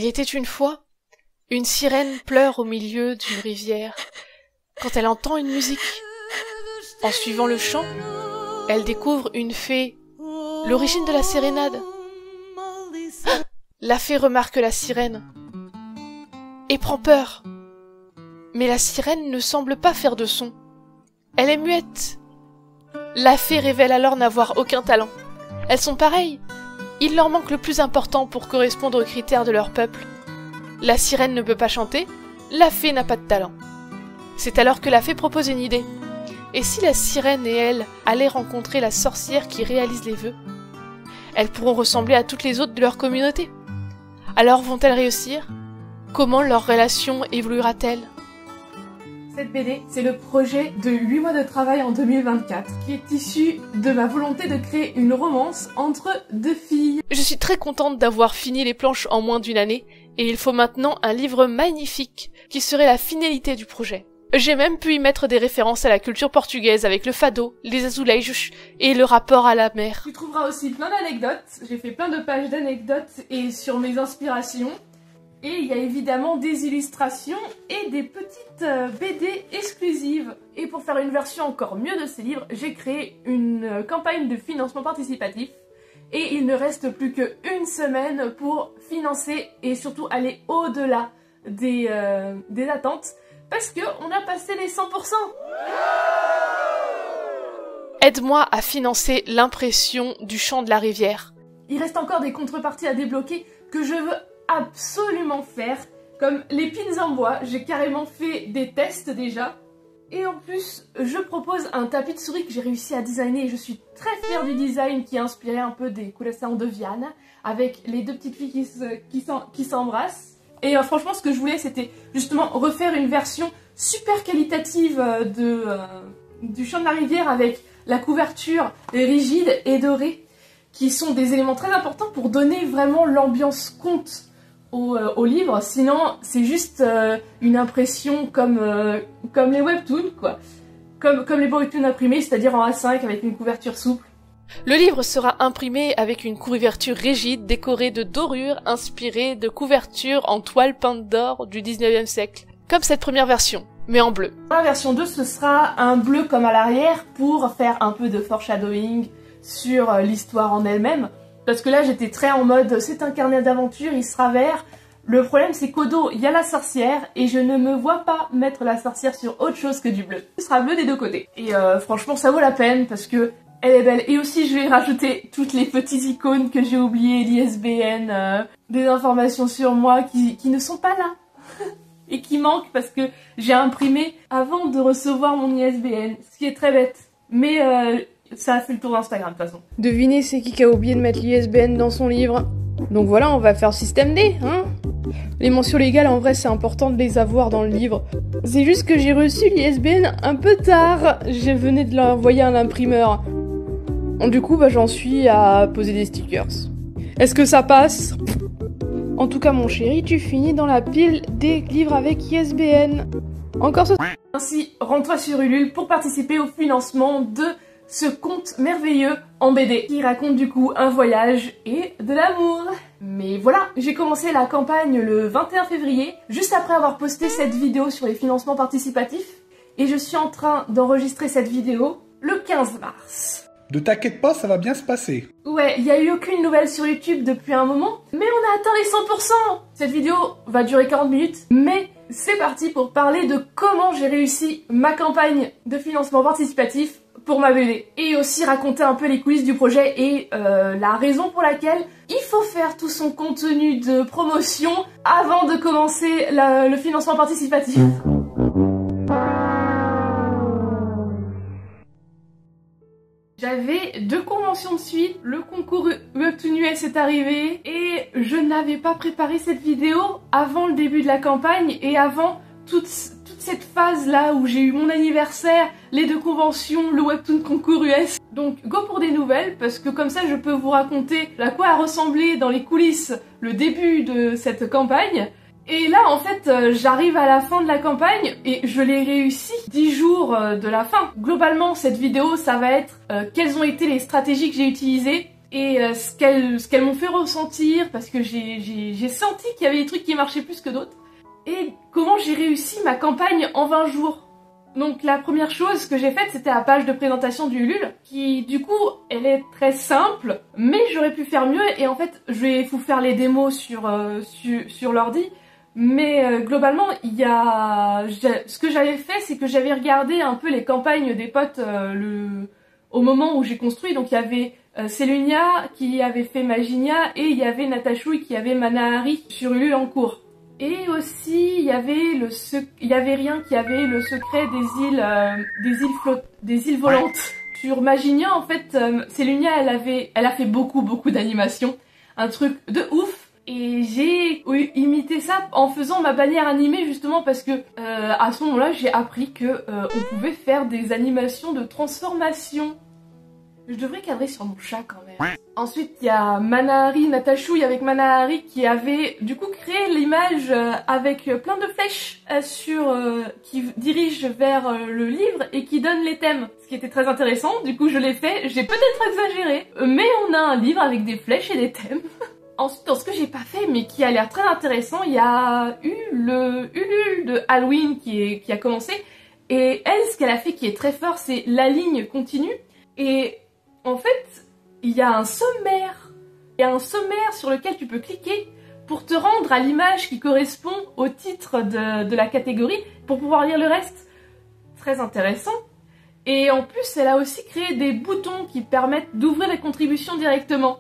Il était une fois, une sirène pleure au milieu d'une rivière quand elle entend une musique. En suivant le chant, elle découvre une fée, l'origine de la sérénade. La fée remarque la sirène et prend peur. Mais la sirène ne semble pas faire de son. Elle est muette. La fée révèle alors n'avoir aucun talent. Elles sont pareilles. Il leur manque le plus important pour correspondre aux critères de leur peuple. La sirène ne peut pas chanter, la fée n'a pas de talent. C'est alors que la fée propose une idée. Et si la sirène et elle allaient rencontrer la sorcière qui réalise les vœux? Elles pourront ressembler à toutes les autres de leur communauté. Alors vont-elles réussir? Comment leur relation évoluera-t-elle? Cette BD, c'est le projet de 8 mois de travail en 2024, qui est issu de ma volonté de créer une romance entre deux filles. Je suis très contente d'avoir fini les planches en moins d'une année, et il faut maintenant un livre magnifique, qui serait la finalité du projet. J'ai même pu y mettre des références à la culture portugaise avec le fado, les azulejos et le rapport à la mer. Tu trouveras aussi plein d'anecdotes, j'ai fait plein de pages d'anecdotes et sur mes inspirations. Et il y a évidemment des illustrations et des petites BD exclusives. Et pour faire une version encore mieux de ces livres, j'ai créé une campagne de financement participatif. Et il ne reste plus qu'une semaine pour financer et surtout aller au-delà des attentes. Parce qu'on a passé les 100%. Aide-moi à financer l'impression du chant de la rivière. Il reste encore des contreparties à débloquer que je veux absolument faire, comme les pins en bois. J'ai carrément fait des tests déjà. Et en plus, je propose un tapis de souris que j'ai réussi à designer et je suis très fière du design qui est inspiré un peu des couleurs de Viane, avec les deux petites filles qui s'embrassent. Et franchement, ce que je voulais, c'était justement refaire une version super qualitative du chant de la rivière avec la couverture rigide et dorée, qui sont des éléments très importants pour donner vraiment l'ambiance conte au livre. Sinon, c'est juste une impression comme les webtoons, quoi. Comme les webtoons imprimés, c'est-à-dire en A5 avec une couverture souple. Le livre sera imprimé avec une couverture rigide décorée de dorures inspirées de couvertures en toile peinte d'or du 19e siècle, comme cette première version, mais en bleu. Dans la version 2, ce sera un bleu comme à l'arrière pour faire un peu de foreshadowing sur l'histoire en elle-même. Parce que là, j'étais très en mode, c'est un carnet d'aventure, il sera vert. Le problème, c'est qu'au dos, il y a la sorcière, et je ne me vois pas mettre la sorcière sur autre chose que du bleu. Ce sera bleu des deux côtés. Et franchement, ça vaut la peine, parce que elle est belle. Et aussi, je vais rajouter toutes les petites icônes que j'ai oubliées, l'ISBN, des informations sur moi qui ne sont pas là. Et qui manquent, parce que j'ai imprimé avant de recevoir mon ISBN, ce qui est très bête. Mais ça a fait le tour d'Instagram de toute façon. Devinez c'est qui a oublié de mettre l'ISBN dans son livre. Donc voilà, on va faire système D, hein. Les mentions légales, en vrai, c'est important de les avoir dans le livre. C'est juste que j'ai reçu l'ISBN un peu tard. Je venais de l'envoyer à l'imprimeur. Du coup, j'en suis à poser des stickers. Est-ce que ça passe? En tout cas, mon chéri, tu finis dans la pile des livres avec ISBN. Encore ce... Ainsi, rends-toi sur Ulule pour participer au financement de ce conte merveilleux en BD qui raconte du coup un voyage et de l'amour. Mais voilà, j'ai commencé la campagne le 21 février, juste après avoir posté cette vidéo sur les financements participatifs, et je suis en train d'enregistrer cette vidéo le 15 mars. Ne t'inquiète pas, ça va bien se passer. Ouais, il n'y a eu aucune nouvelle sur YouTube depuis un moment, mais on a atteint les 100%. Cette vidéo va durer 40 minutes, mais c'est parti pour parler de comment j'ai réussi ma campagne de financement participatif pour ma BD. Et aussi raconter un peu les coulisses du projet et la raison pour laquelle il faut faire tout son contenu de promotion avant de commencer le financement participatif. J'avais 2 conventions de suite, le concours Webtoon US est arrivé et je n'avais pas préparé cette vidéo avant le début de la campagne et avant toute cette phase là où j'ai eu mon anniversaire, les 2 conventions, le Webtoon concours US. Donc go pour des nouvelles parce que comme ça je peux vous raconter à quoi a ressemblé dans les coulisses le début de cette campagne. Et là en fait j'arrive à la fin de la campagne et je l'ai réussi 10 jours de la fin. Globalement cette vidéo ça va être quelles ont été les stratégies que j'ai utilisées et ce qu'elles m'ont fait ressentir, parce que j'ai senti qu'il y avait des trucs qui marchaient plus que d'autres, et comment j'ai réussi ma campagne en 20 jours. Donc la première chose que j'ai faite, c'était la page de présentation du Ulule, qui du coup, elle est très simple, mais j'aurais pu faire mieux, et en fait, je vais vous faire les démos sur l'ordi, mais globalement, ce que j'avais fait, c'est que j'avais regardé un peu les campagnes des potes au moment où j'ai construit, donc il y avait Selunia qui avait fait Maginia, et il y avait Natachouille qui avait Manahari sur Ulule en cours. Et aussi, il y avait Rien qui avait le secret des îles volantes. Sur Maginia, en fait, Selunia, elle a fait beaucoup d'animations. Un truc de ouf. Et j'ai imité ça en faisant ma bannière animée, justement, parce que à ce moment-là, j'ai appris que on pouvait faire des animations de transformation. Je devrais cadrer sur mon chat quand même. Ensuite, il y a Manahari, Natachouille avec Manahari qui avait du coup créé l'image avec plein de flèches qui dirigent vers le livre et qui donnent les thèmes. Ce qui était très intéressant, du coup je l'ai fait, j'ai peut-être exagéré, mais on a un livre avec des flèches et des thèmes. Ensuite, dans ce que j'ai pas fait mais qui a l'air très intéressant, il y a eu le Ulule de Halloween qui a commencé. Et elle, ce qu'elle a fait qui est très fort, c'est la ligne continue. Et en fait, il y a un sommaire. Il y a un sommaire sur lequel tu peux cliquer pour te rendre à l'image qui correspond au titre de la catégorie pour pouvoir lire le reste. Très intéressant. Et en plus, elle a aussi créé des boutons qui permettent d'ouvrir les contributions directement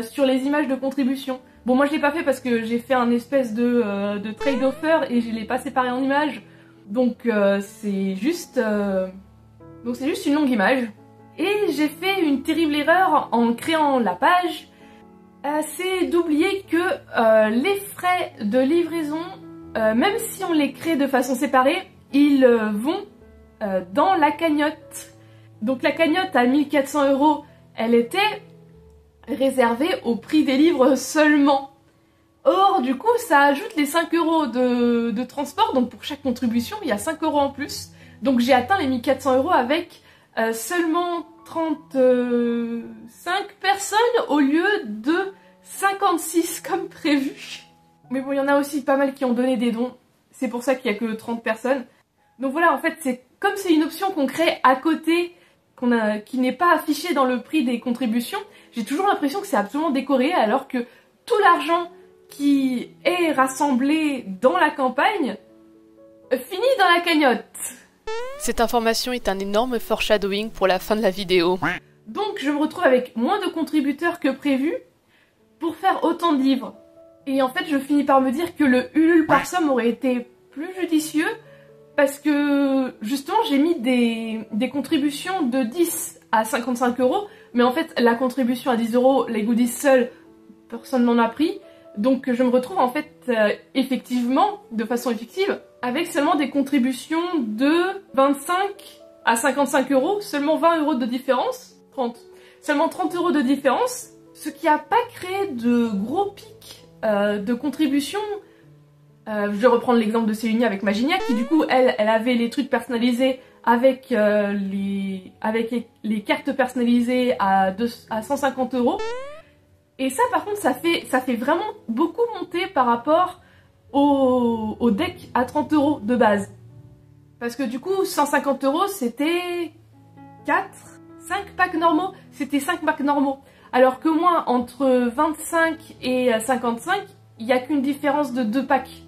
sur les images de contribution. Bon, moi je l'ai pas fait parce que j'ai fait un espèce de trade-offer et je l'ai pas séparé en images. Donc c'est juste une longue image. Et j'ai fait une terrible erreur en créant la page, c'est d'oublier que les frais de livraison, même si on les crée de façon séparée, ils vont dans la cagnotte. Donc la cagnotte à 1400 €, elle était réservée au prix des livres seulement. Or, du coup, ça ajoute les 5 € de transport, donc pour chaque contribution, il y a 5 € en plus. Donc j'ai atteint les 1400 € avec seulement 35 personnes au lieu de 56 comme prévu. Mais bon, il y en a aussi pas mal qui ont donné des dons. C'est pour ça qu'il n'y a que 30 personnes. Donc voilà, en fait, comme c'est une option qu'on crée à côté, qui n'est pas affichée dans le prix des contributions, j'ai toujours l'impression que c'est absolument décoré, alors que tout l'argent qui est rassemblé dans la campagne finit dans la cagnotte. Cette information est un énorme foreshadowing pour la fin de la vidéo. Donc je me retrouve avec moins de contributeurs que prévu pour faire autant de livres. Et en fait je finis par me dire que le Ulule par somme aurait été plus judicieux parce que justement j'ai mis des contributions de 10 à 55 €, mais en fait la contribution à 10 €, les goodies seuls, personne n'en a pris. Donc je me retrouve en fait effectivement, de façon effective, avec seulement des contributions de 25 à 55 €, seulement 20 € de différence, 30, seulement 30 € de différence, ce qui n'a pas créé de gros pics de contributions. Je vais reprendre l'exemple de Selunia avec Maginia, qui du coup, elle avait les trucs personnalisés avec les cartes personnalisées à 150 €. Et ça par contre, ça fait vraiment beaucoup monter par rapport au deck à 30 € de base. Parce que du coup, 150 € c'était 5 packs normaux. C'était 5 packs normaux. Alors que moi, entre 25 et 55, il n'y a qu'une différence de 2 packs.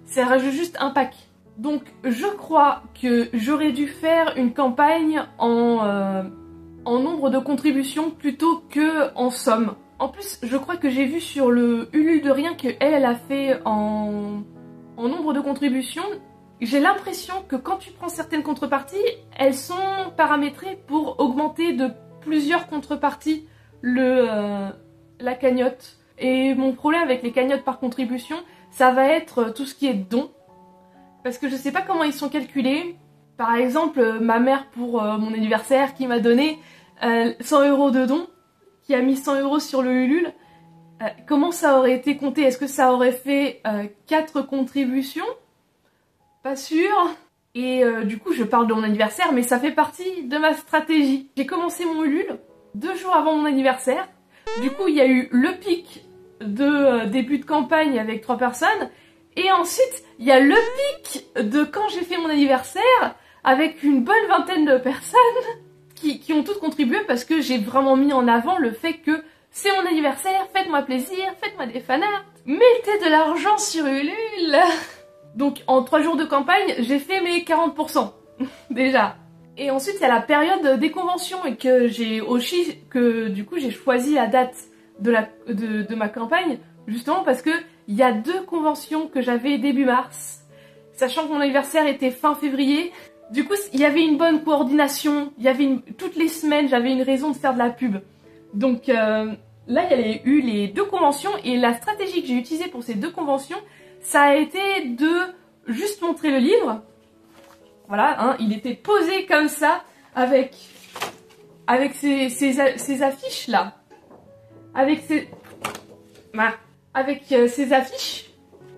Ça rajoute juste un pack. Donc je crois que j'aurais dû faire une campagne en nombre de contributions plutôt que en somme. En plus, je crois que j'ai vu sur le Ulule de Rien qu'elle a fait en nombre de contributions. J'ai l'impression que quand tu prends certaines contreparties, elles sont paramétrées pour augmenter de plusieurs contreparties la cagnotte. Et mon problème avec les cagnottes par contribution, ça va être tout ce qui est dons. Parce que je sais pas comment ils sont calculés. Par exemple, ma mère pour mon anniversaire qui m'a donné 100 € de dons, qui a mis 100 € sur le Ulule, comment ça aurait été compté? Est-ce que ça aurait fait 4 contributions? Pas sûr. Et du coup je parle de mon anniversaire, mais ça fait partie de ma stratégie. J'ai commencé mon Ulule 2 jours avant mon anniversaire Du coup, il y a eu le pic de début de campagne avec 3 personnes. Et ensuite, il y a le pic de quand j'ai fait mon anniversaire avec une bonne vingtaine de personnes qui ont toutes contribué parce que j'ai vraiment mis en avant le fait que c'est mon anniversaire, faites-moi plaisir, faites-moi des fanarts, mettez de l'argent sur Ulule. Donc en 3 jours de campagne, j'ai fait mes 40% déjà. Et ensuite, il y a la période des conventions et que du coup j'ai choisi la date de ma campagne justement parce que il y a 2 conventions que j'avais début mars, sachant que mon anniversaire était fin février. Du coup, il y avait une bonne coordination, toutes les semaines, j'avais une raison de faire de la pub. Donc là, il y a eu les 2 conventions et la stratégie que j'ai utilisée pour ces 2 conventions, ça a été de juste montrer le livre. Voilà, hein, il était posé comme ça avec ces affiches là. Avec ces affiches.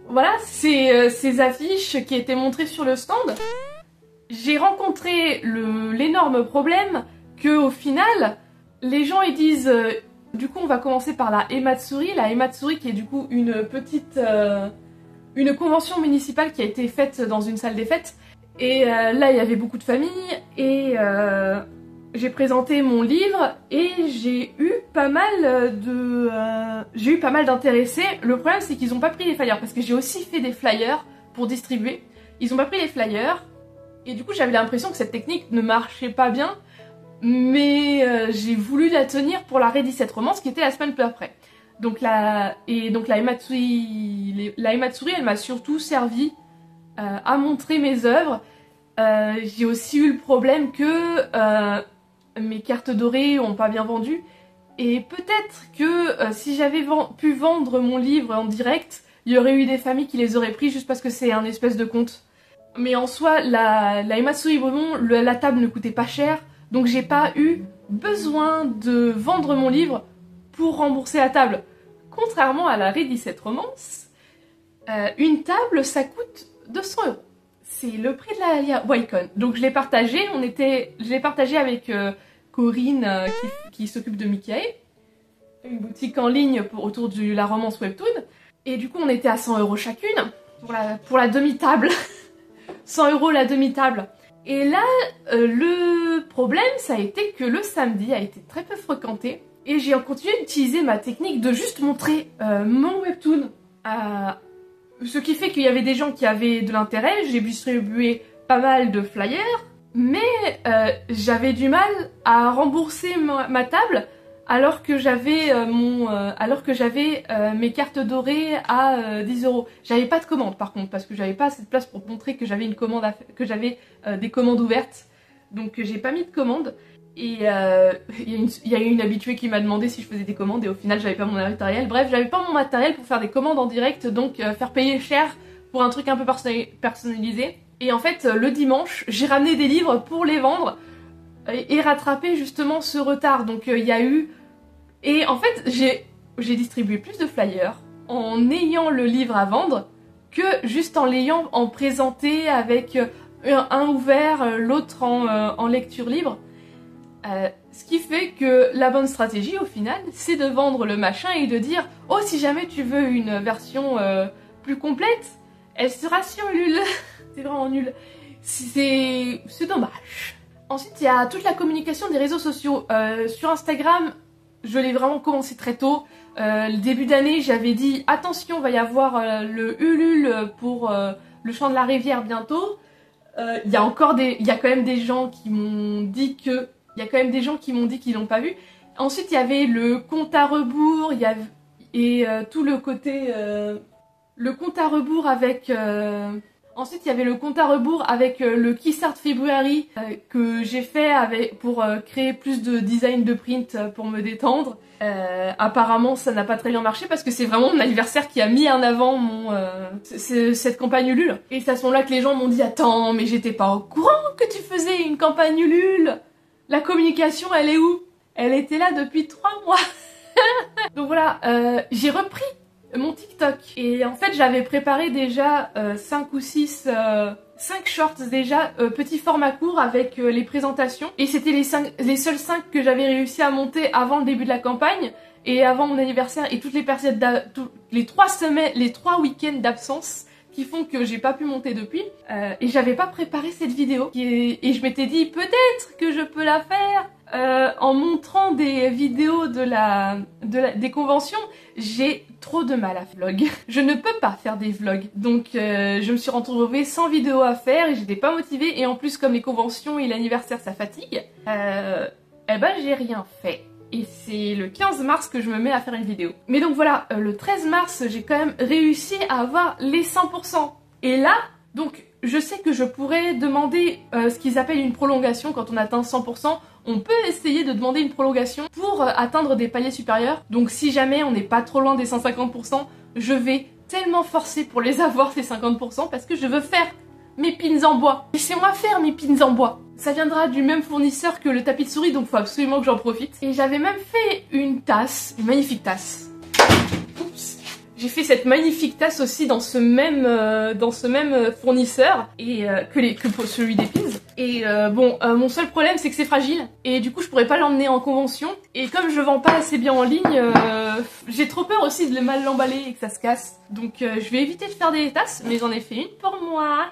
Voilà, ces affiches qui étaient montrées sur le stand. J'ai rencontré l'énorme problème que au final, les gens ils disent du coup on va commencer par la Ematsuri qui est du coup une convention municipale qui a été faite dans une salle des fêtes. Et là il y avait beaucoup de familles et j'ai présenté mon livre et j'ai eu pas mal d'intéressés. Le problème c'est qu'ils ont pas pris les flyers parce que j'ai aussi fait des flyers pour distribuer. Ils ont pas pris les flyers et du coup j'avais l'impression que cette technique ne marchait pas bien. Mais j'ai voulu la tenir pour la Red17 Romance qui était la semaine peu après. Donc la Ematsuri elle m'a surtout servi à montrer mes œuvres. J'ai aussi eu le problème que mes cartes dorées ont pas bien vendu. Et peut-être que si j'avais pu vendre mon livre en direct, il y aurait eu des familles qui les auraient pris juste parce que c'est un espèce de conte. Mais en soi, la Ematsuri Bremont, la table ne coûtait pas cher. Donc j'ai pas eu besoin de vendre mon livre pour rembourser la table. Contrairement à la Red17 Romance, une table ça coûte 200 €. C'est le prix de la Wacom. Donc je l'ai partagé, avec Corinne qui s'occupe de Mickey, une boutique en ligne autour de la romance webtoon. Et du coup on était à 100 € chacune pour la demi-table. 100 € la demi-table. Et là, le problème, ça a été que le samedi a été très peu fréquenté. Et j'ai continué d'utiliser ma technique de juste montrer mon webtoon. Ce qui fait qu'il y avait des gens qui avaient de l'intérêt. J'ai distribué pas mal de flyers. Mais j'avais du mal à rembourser ma table alors que j'avais mes cartes dorées à 10 €. J'avais pas de commande par contre parce que j'avais pas assez de place pour montrer que j'avais des commandes ouvertes. Donc j'ai pas mis de commande. Et il y a eu une habituée qui m'a demandé si je faisais des commandes et au final j'avais pas mon matériel. Bref, j'avais pas mon matériel pour faire des commandes en direct, donc faire payer cher pour un truc un peu personnalisé. Et en fait le dimanche j'ai ramené des livres pour les vendre et rattraper justement ce retard. Donc il y a eu... Et en fait j'ai distribué plus de flyers en ayant le livre à vendre que juste en l'ayant en présenté avec un ouvert, l'autre en lecture libre. Ce qui fait que la bonne stratégie au final c'est de vendre le machin et de dire oh si jamais tu veux une version plus complète elle sera sur Ulule. C'est vraiment nul, c'est dommage. Ensuite il y a toute la communication des réseaux sociaux. Sur Instagram je l'ai vraiment commencé très tôt. Le début d'année j'avais dit attention va y avoir le Ulule pour le Chant de la Rivière bientôt. Il y a quand même des gens qui m'ont dit que qu'ils l'ont pas vu. Ensuite il y avait le compte à rebours, tout le côté le compte à rebours avec ensuite il y avait le compte à rebours avec le Kiss Art February que j'ai fait pour créer plus de design de print pour me détendre. Apparemment ça n'a pas très bien marché parce que c'est vraiment mon anniversaire qui a mis en avant cette campagne Ulule. Et c'est à ce moment-là que les gens m'ont dit attends mais j'étais pas au courant que tu faisais une campagne Ulule. La communication elle est où? Elle était là depuis 3 mois. Donc voilà, j'ai repris mon TikTok. Et en fait j'avais préparé déjà 5 shorts déjà, petits formats courts avec les présentations. Et c'était les seuls 5 que j'avais réussi à monter avant le début de la campagne. et avant mon anniversaire et toutes les périodes les 3 week-ends d'absence qui font que j'ai pas pu monter depuis. Et j'avais pas préparé cette vidéo. Et je m'étais dit peut-être que je peux la faire en montrant des vidéos des conventions. J'ai trop de mal à vlog. Je ne peux pas faire des vlogs. Donc je me suis retrouvée sans vidéo à faire et j'étais pas motivée. Et en plus comme les conventions et l'anniversaire ça fatigue, eh ben j'ai rien fait. Et c'est le 15 mars que je me mets à faire une vidéo. Mais donc voilà, le 13 mars, j'ai quand même réussi à avoir les 100%. Et là, donc, je sais que je pourrais demander ce qu'ils appellent une prolongation quand on atteint 100%. On peut essayer de demander une prolongation pour atteindre des paliers supérieurs. Donc si jamais on n'est pas trop loin des 150%, je vais tellement forcer pour les avoir ces 50% parce que je veux faire mes pins en bois. Laissez-moi faire mes pins en bois. Ça viendra du même fournisseur que le tapis de souris, donc faut absolument que j'en profite. Et j'avais même fait une tasse, une magnifique tasse. Oups. J'ai fait cette magnifique tasse aussi dans ce même fournisseur et que pour celui des pins. Et mon seul problème c'est que c'est fragile et du coup je pourrais pas l'emmener en convention. Et comme je vends pas assez bien en ligne, j'ai trop peur aussi de mal l'emballer et que ça se casse. Donc je vais éviter de faire des tasses, mais j'en ai fait une pour moi.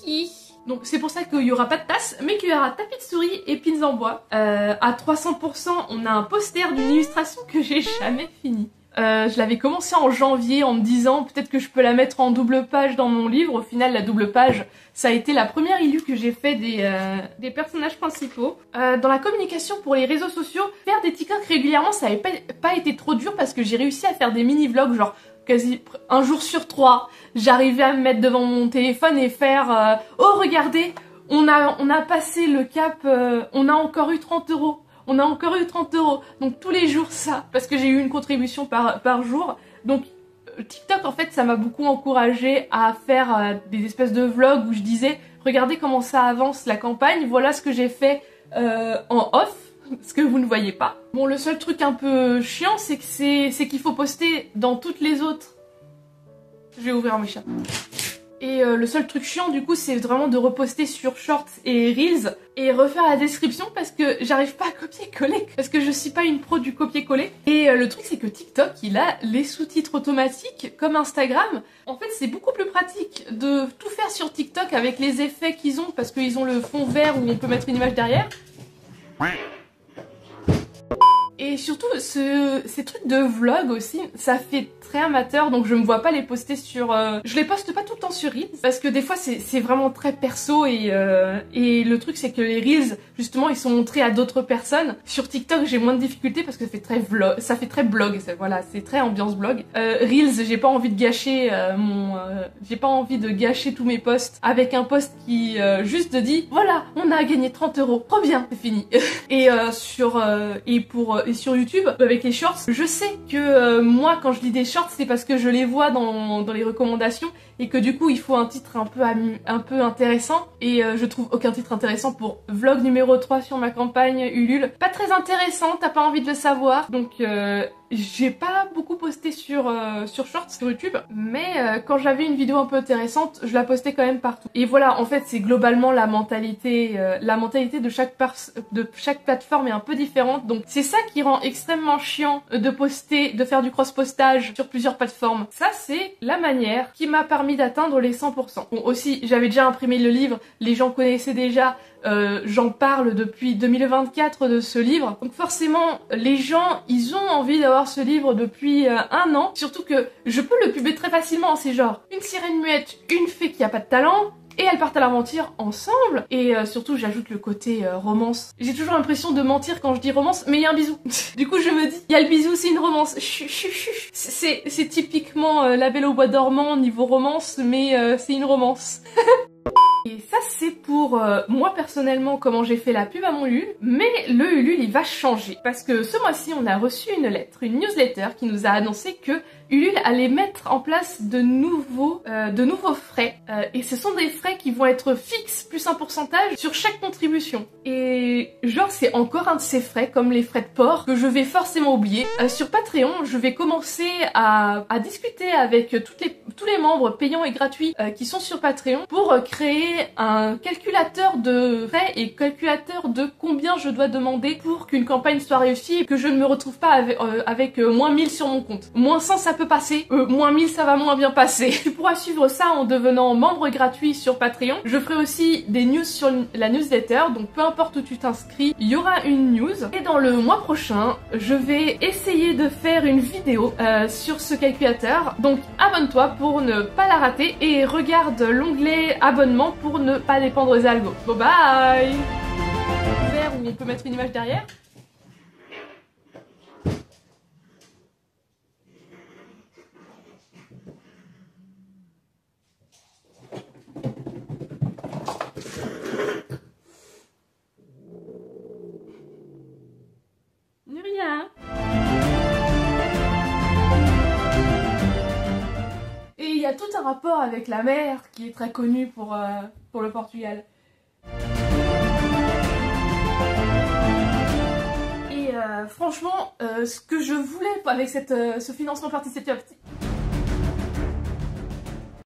Hihihi. Donc c'est pour ça qu'il n'y aura pas de tasse, mais qu'il y aura tapis de souris et pins en bois. À 300%, on a un poster d'une illustration que j'ai jamais fini. Je l'avais commencé en janvier en me disant peut-être que je peux la mettre en double page dans mon livre. Au final, la double page, ça a été la première illu que j'ai fait des personnages principaux. Dans la communication pour les réseaux sociaux, faire des TikTok régulièrement, ça n'avait pas été trop dur parce que j'ai réussi à faire des mini-vlogs genre quasi un jour sur 3. J'arrivais à me mettre devant mon téléphone et faire oh regardez, on a passé le cap, on a encore eu 30 €. On a encore eu 30 €. Donc tous les jours ça, parce que j'ai eu une contribution par jour. Donc TikTok en fait ça m'a beaucoup encouragée à faire des espèces de vlogs où je disais regardez comment ça avance la campagne, voilà ce que j'ai fait en off, ce que vous ne voyez pas. Bon le seul truc un peu chiant c'est qu'il faut poster dans toutes les autres. Je vais ouvrir mes chats. Et le seul truc chiant du coup c'est vraiment de reposter sur Shorts et Reels et refaire la description parce que j'arrive pas à copier-coller parce que je suis pas une pro du copier-coller. Et le truc c'est que TikTok il a les sous-titres automatiques comme Instagram. En fait c'est beaucoup plus pratique de tout faire sur TikTok avec les effets qu'ils ont parce qu'ils ont le fond vert où on peut mettre une image derrière. Et surtout, ces trucs de vlog aussi, ça fait très amateur, donc je me vois pas les poster sur... Je les poste pas tout le temps sur Reels, parce que des fois c'est vraiment très perso et le truc c'est que les Reels, justement, ils sont montrés à d'autres personnes. Sur TikTok, j'ai moins de difficultés parce que ça fait très blog, voilà, c'est très ambiance blog. Reels, j'ai pas envie de gâcher j'ai pas envie de gâcher tous mes posts avec un post qui juste dit voilà, on a gagné 30 €, trop bien, c'est fini. Et sur YouTube, avec les shorts, je sais que moi quand je lis des shorts c'est parce que je les vois dans les recommandations et que du coup il faut un titre un peu intéressant et je trouve aucun titre intéressant pour vlog numéro 3 sur ma campagne Ulule. Pas très intéressant, t'as pas envie de le savoir, donc j'ai pas beaucoup posté sur Shorts sur YouTube, mais quand j'avais une vidéo un peu intéressante, je la postais quand même partout. Et voilà, en fait c'est globalement la mentalité de chaque plateforme est un peu différente, donc c'est ça qui rend extrêmement chiant de faire du cross-postage sur plusieurs plateformes. Ça c'est la manière qui m'a permis d'atteindre les 100%. Bon aussi, j'avais déjà imprimé le livre, les gens connaissaient déjà, j'en parle depuis 2024 de ce livre, donc forcément les gens ils ont envie d'avoir ce livre depuis un an, surtout que je peux le publier très facilement, c'est genre une sirène muette, une fée qui a pas de talent, et elles partent à l'aventure ensemble, et surtout j'ajoute le côté romance. J'ai toujours l'impression de mentir quand je dis romance, mais il y a un bisou. Du coup je me dis, il y a le bisou, c'est une romance. C'est typiquement La Belle au bois dormant niveau romance, mais c'est une romance. Et ça c'est pour moi personnellement comment j'ai fait la pub à mon Ulule, mais le Ulule il va changer parce que ce mois-ci on a reçu une lettre, une newsletter qui nous a annoncé que Ulule allait mettre en place de nouveaux frais. Et ce sont des frais qui vont être fixes plus un pourcentage sur chaque contribution. Et genre c'est encore un de ces frais, comme les frais de port, que je vais forcément oublier. Sur Patreon, je vais commencer à discuter avec tous les membres payants et gratuits qui sont sur Patreon pour créer un calculateur de frais et calculateur de combien je dois demander pour qu'une campagne soit réussie et que je ne me retrouve pas avec moins 1000 sur mon compte. Moins 100 ça peut passer, moins 1000 ça va moins bien passer. Tu pourras suivre ça en devenant membre gratuit sur Patreon. Je ferai aussi des news sur la newsletter, donc peu importe où tu t'inscris, il y aura une news. Et dans le mois prochain, je vais essayer de faire une vidéo sur ce calculateur. Donc abonne-toi pour ne pas la rater et regarde l'onglet abonnement pour ne pas dépendre des algos. Bon bye. Vert où on peut mettre une image derrière. Rien. Et il y a tout un rapport avec la mer qui est très connue pour le Portugal. Et franchement, ce que je voulais avec ce financement participatif,